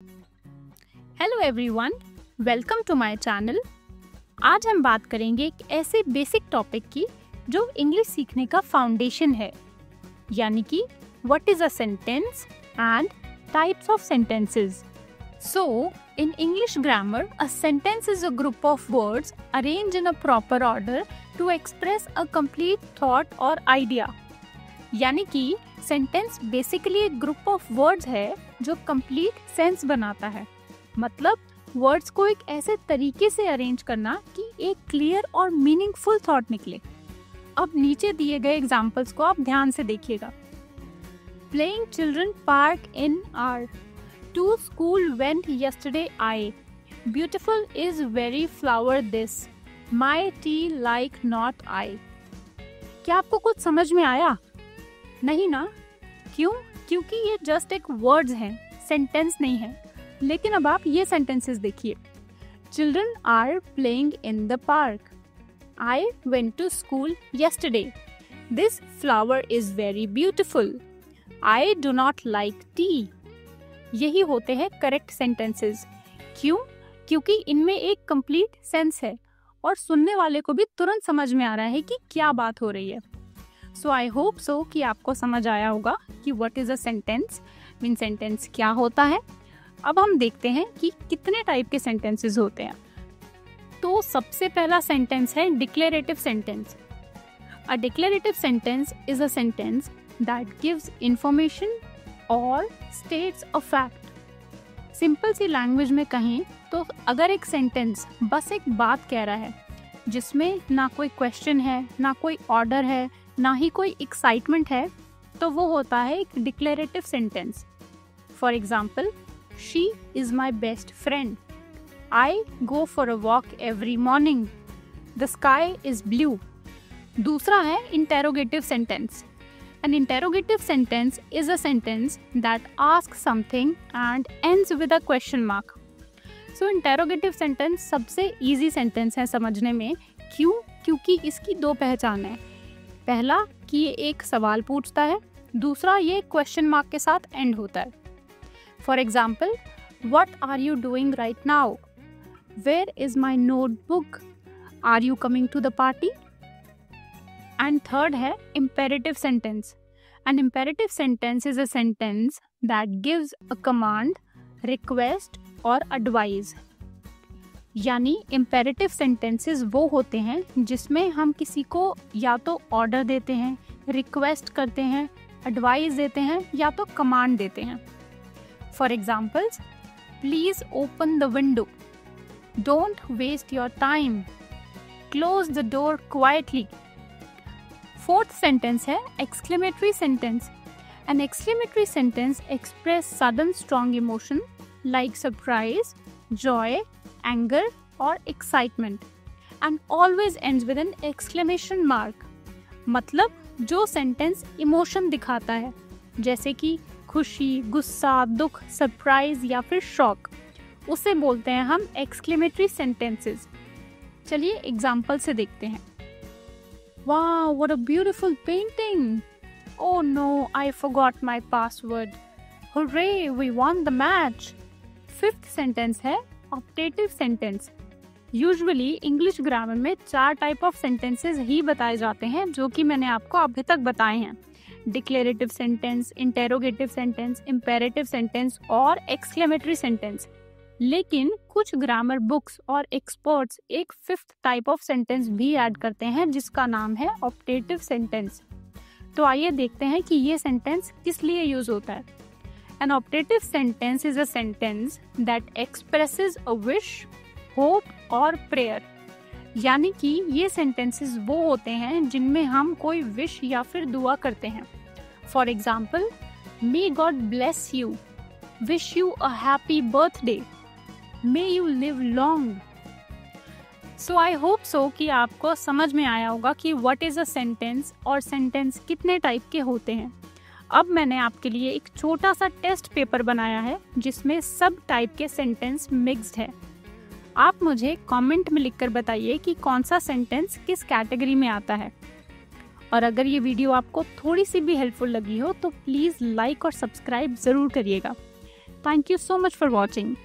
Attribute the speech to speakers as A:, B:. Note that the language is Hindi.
A: Hello everyone, welcome to my channel. आज हम बात करेंगे एक ऐसे बेसिक टॉपिक की जो इंग्लिश सीखने का फाउंडेशन है, यानी कि what is a sentence and types of sentences. So in English grammar, a sentence is a group of words arranged in a proper order to express a complete thought और आइडिया। यानी कि सेंटेंस बेसिकली एक ग्रुप ऑफ वर्ड्स है जो कंप्लीट सेंस बनाता है। मतलब वर्ड्स को एक ऐसे तरीके से अरेंज करना कि एक क्लियर और मीनिंगफुल थॉट निकले। अब नीचे दिए गए एग्जांपल्स को आप ध्यान से देखिएगा। Playing children park in are to school went yesterday I beautiful is very flower this my tea like not I. क्या आपको कुछ समझ में आया? नहीं ना? क्यों? क्योंकि ये जस्ट एक वर्ड्स हैं, सेंटेंस नहीं है। लेकिन अब आप ये सेंटेंसेस देखिए। Children are playing in the park. I went to school yesterday. This flower is very beautiful. I do not like tea. यही होते हैं करेक्ट सेंटेंसेस। क्यों? क्योंकि इनमें एक कंप्लीट सेंस है और सुनने वाले को भी तुरंत समझ में आ रहा है कि क्या बात हो रही है। सो आई होप सो कि आपको समझ आया होगा कि what is a sentence, mean sentence क्या होता है। अब हम देखते हैं कि कितने टाइप के सेंटेंसेस होते हैं। तो सबसे पहला सेंटेंस है declarative sentence. A declarative sentence is a sentence that gives information और स्टेट्स अ फैक्ट। सिंपल सी लैंग्वेज में कहें तो अगर एक सेंटेंस बस एक बात कह रहा है जिसमें ना कोई क्वेश्चन है, ना कोई ऑर्डर है, ना ही कोई एक्साइटमेंट है, तो वो होता है एक declarative sentence. For example, She is my best friend. I go for a walk every morning. The sky is blue. दूसरा है interrogative sentence. An interrogative sentence is a sentence that asks something and ends with a question mark. So interrogative sentence सबसे easy sentence है समझने में। क्यों? क्योंकि इसकी दो पहचान है। पहला कि ये एक सवाल पूछता है, दूसरा ये क्वेश्चन मार्क के साथ एंड होता है। For example, what are you doing right now? Where is my notebook? Are you coming to the party? And third है imperative sentence. An imperative sentence is a sentence that gives a command, request और advice. यानी imperative sentences वो होते हैं जिसमें हम किसी को या तो ऑर्डर देते हैं, रिक्वेस्ट करते हैं, एडवाइस देते हैं या तो कमांड देते हैं। For examples, please open the window. Don't waste your time. Close the door quietly. Fourth sentence है exclamatory sentence. An exclamatory sentence express sudden strong emotion like surprise, joy, anger or excitement and always ends with an exclamation mark. मतलब जो सेंटेंस इमोशन दिखाता है जैसे कि खुशी, गुस्सा, दुख, सरप्राइज या फिर शॉक, उसे बोलते हैं हम एक्सक्लेमेटरी सेंटेंसेस। चलिए एग्जाम्पल से देखते हैं। Wow, what a beautiful painting. Oh no, I forgot my password. Hurray, we won the match. Fifth sentence है optative sentence. Usually English grammar में 4 टाइप ऑफ सेंटेंसेस ही बताए जाते हैं जो कि मैंने आपको अभी तक बताए हैं। Declarative sentence, interrogative sentence, imperative sentence और एक्सक्लेमेटरी सेंटेंस। लेकिन कुछ ग्रामर बुक्स और एक्सपर्ट्स एक 5th टाइप ऑफ सेंटेंस भी ऐड करते हैं जिसका नाम है ऑप्टेटिव सेंटेंस। तो आइए देखते हैं कि ये सेंटेंस किस लिए यूज होता है। An optative sentence is a sentence that expresses a wish, hope और प्रेयर। यानी कि ये सेंटेंसेस वो होते हैं जिनमें हम कोई विश या फिर दुआ करते हैं। For example, may God bless you, wish you a happy birthday, may you live long. So I hope so कि आपको समझ में आया होगा कि व्हाट इज अ सेंटेंस और सेंटेंस कितने टाइप के होते हैं। अब मैंने आपके लिए एक छोटा सा टेस्ट पेपर बनाया है जिसमें सब टाइप के सेंटेंस मिक्स्ड है। आप मुझे कमेंट में लिखकर बताइए कि कौन सा सेंटेंस किस कैटेगरी में आता है। और अगर ये वीडियो आपको थोड़ी सी भी हेल्पफुल लगी हो तो प्लीज़ लाइक और सब्सक्राइब ज़रूर करिएगा Thank you so much for watching.